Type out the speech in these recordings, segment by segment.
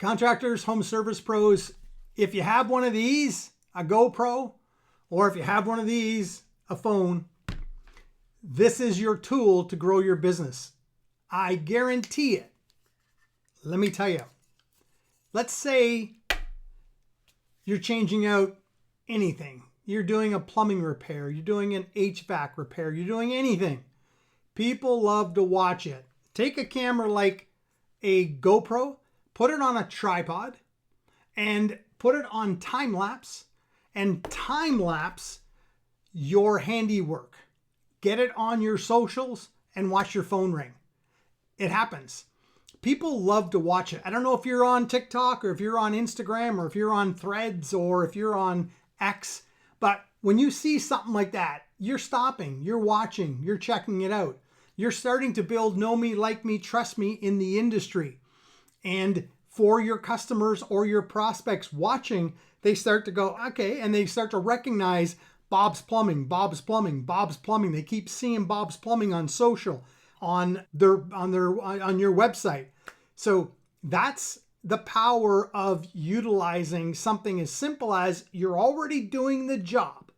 Contractors, home service pros, if you have one of these, a GoPro, or if you have one of these, a phone, this is your tool to grow your business. I guarantee it. Let me tell you. Let's say you're changing out anything. You're doing a plumbing repair. You're doing an HVAC repair. You're doing anything. People love to watch it. Take a camera like a GoPro, put it on a tripod, and put it on time lapse, and time lapse your handiwork. Get it on your socials and watch your phone ring. It happens. People love to watch it. I don't know if you're on TikTok or if you're on Instagram or if you're on Threads or if you're on X, but when you see something like that, you're stopping, you're watching, you're checking it out. You're starting to build know me, like me, trust me in the industry. And for your customers or your prospects watching, they start to go, okay, and they start to recognize Bob's Plumbing, Bob's Plumbing, Bob's Plumbing. They keep seeing Bob's Plumbing on social, on your website. So that's the power of utilizing something as simple as you're already doing the job.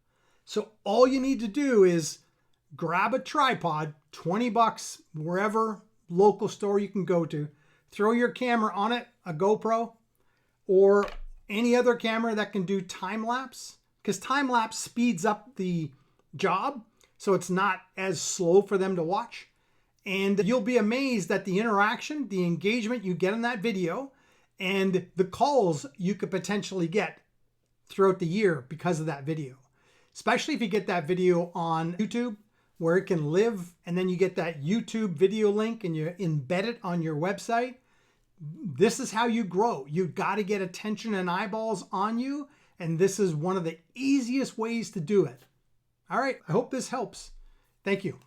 So all you need to do is grab a tripod, $20, wherever local store you can go to, throw your camera on it, a GoPro, or any other camera that can do time lapse, because time lapse speeds up the job, so it's not as slow for them to watch. And you'll be amazed at the interaction, the engagement you get in that video, and the calls you could potentially get throughout the year because of that video. Especially if you get that video on YouTube, where it can live, and then you get that YouTube video link and you embed it on your website. This is how you grow. You got to get attention and eyeballs on you, and this is one of the easiest ways to do it. All right, I hope this helps. Thank you.